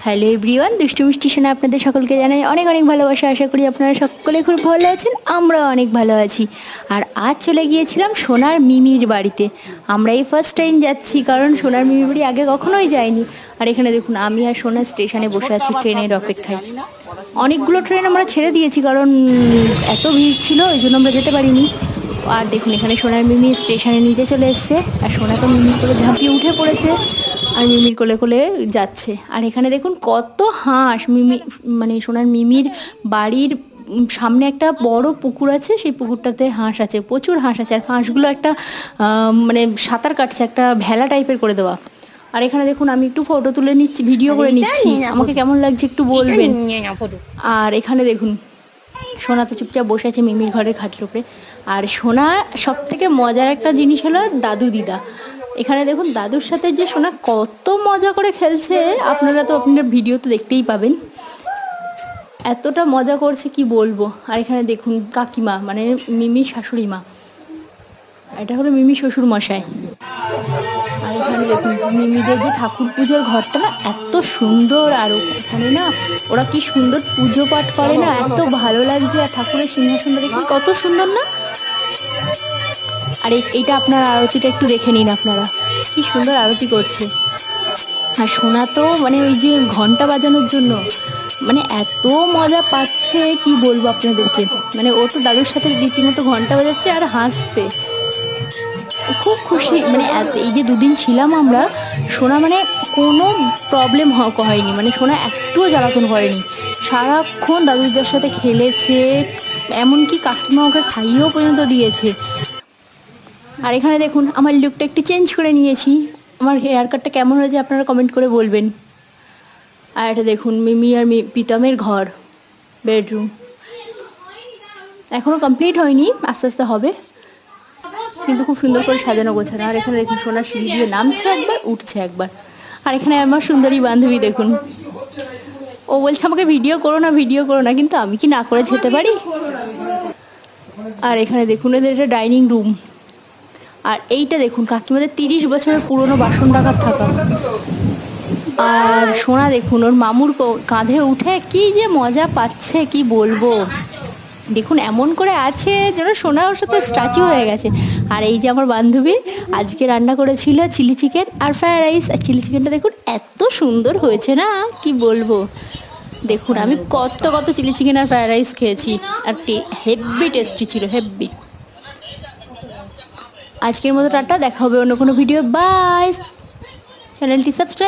Hello everyone, দুষ্টু মিষ্টি শোনা আপনাদের সকলকে জানাই অনেক অনেক ভালোবাসা। আশা করি আপনারা সকলে খুব ভালো আছেন, আমরাও অনেক ভালো আছি। আর আজ চলে গিয়েছিলাম সোনার মিমির বাড়িতে। আমরা এই ফার্স্ট টাইম যাচ্ছি, কারণ সোনার মিমির বাড়ি আগে কখনোই যাইনি। আর এখানে দেখুন, আমি আর সোনা স্টেশনে বসে আছি ট্রেনের অপেক্ষায়। অনেকগুলো ট্রেন আমরা ছেড়ে দিয়েছি, কারণ এত ভিড় ছিল, ওই জন্য আমরা যেতে পারিনি। আর দেখুন, এখানে সোনার মিমি স্টেশনে নিতে চলে এসছে, আর সোনা তো মিমির কোলে ঝাঁপিয়ে উঠে পড়েছে আর মিমির কোলে কোলে যাচ্ছে। আর এখানে দেখুন কত হাঁস। মানে সোনার মিমির বাড়ির সামনে একটা বড় পুকুর আছে, সেই পুকুরটাতে হাঁস আছে, প্রচুর হাঁস আছে। আর হাঁসগুলো একটা মানে সাঁতার কাটছে, একটা ভেলা টাইপের করে দেওয়া। আর এখানে দেখুন, আমি একটু ফটো তুলে নিচ্ছি, ভিডিও করে নিচ্ছি, আমাকে কেমন লাগছে একটু বলবেন। আর এখানে দেখুন, সোনা তো চুপচাপ বসে আছে মিমির ঘরের খাটের উপরে। আর সোনা সব থেকে মজার একটা জিনিস হলো দাদু দিদা। এখানে দেখুন, দাদুর সাথে যে সোনা কত মজা করে খেলছে, আপনারা তো আপনার ভিডিও তো দেখতেই পাবেন, এতটা মজা করছে কি বলবো। আর এখানে দেখুন কাকিমা, মানে মিমির শাশুড়ি মা, এটা হলো মিমি শ্বশুর মশাই। আর এখানে দেখুন মিমিদের যে ঠাকুর পুজোর ঘরটা না এত সুন্দর, আর ওখানে না ওরা কি সুন্দর পুজো পাঠ করে না, এত ভালো লাগছে। আর ঠাকুরের সিংহাসনটা দেখুন কত সুন্দর না। আর এইটা আপনার আরতিটা একটু দেখে নিন, আপনারা কি সুন্দর আরতি করছে। আর সোনা তো মানে ওই যে ঘন্টা বাজানোর জন্য মানে এত মজা পাচ্ছে কি বলবো আপনাদেরকে। মানে ও তো দাদুর সাথে রীতিমতো ঘন্টা বাজাচ্ছে আর হাসছে, খুব খুশি। মানে এই যে দুদিন ছিলাম আমরা, সোনা মানে কোনো প্রবলেম হয়নি, মানে সোনা একটুও জ্বালাতন করেনি, সারাক্ষণ দাদুদের সাথে খেলেছে, এমনকি কাকিমা ওকে খাইয়েও পর্যন্ত দিয়েছে। আর এখানে দেখুন, আমার লুকটা একটু চেঞ্জ করে নিয়েছি, আমার হেয়ার কাটটা কেমন হয়েছে আপনারা কমেন্ট করে বলবেন। আর এটা দেখুন মিমি আর প্রীতমের ঘর, বেডরুম এখনও কমপ্লিট হয়নি, আস্তে আস্তে হবে, কিন্তু খুব সুন্দর করে সাজানো গোছানো। আর এখানে দেখুন সোনা সিঁড়ি দিয়ে নামছে একবার, উঠছে একবার। আর এখানে আমার সুন্দরী বান্ধবী দেখুন, ও বলছে আমাকে ভিডিও করো না, ভিডিও করো না, কিন্তু আমি কি না করে যেতে পারি। আর এখানে দেখুন এদের এটা ডাইনিং রুম। আর এইটা দেখুন কাকিমাদের 30 বছরের পুরনো বাসন রাখার থাকা। আর সোনা দেখুন ওর মামুর কাঁধে উঠে কি যে মজা পাচ্ছে কি বলবো। দেখুন এমন করে আছে যেন সোনা ওর সাথে স্ট্যাচু হয়ে গেছে। আর এই যে আমার বান্ধবী আজকে রান্না করেছিল চিলি চিকেন আর ফ্রায়েড রাইস। আর চিলি চিকেনটা দেখুন এত সুন্দর হয়েছে না কি বলবো। দেখুন আমি কত চিলি চিকেন আর ফ্রায়েড রাইস খেয়েছি, আর হেভি টেস্টি ছিল, হেভি। আজকের মতো টাটা, দেখা হবে অন্য কোনো ভিডিও, বাই। চ্যানেলটি সাবস্ক্রাইব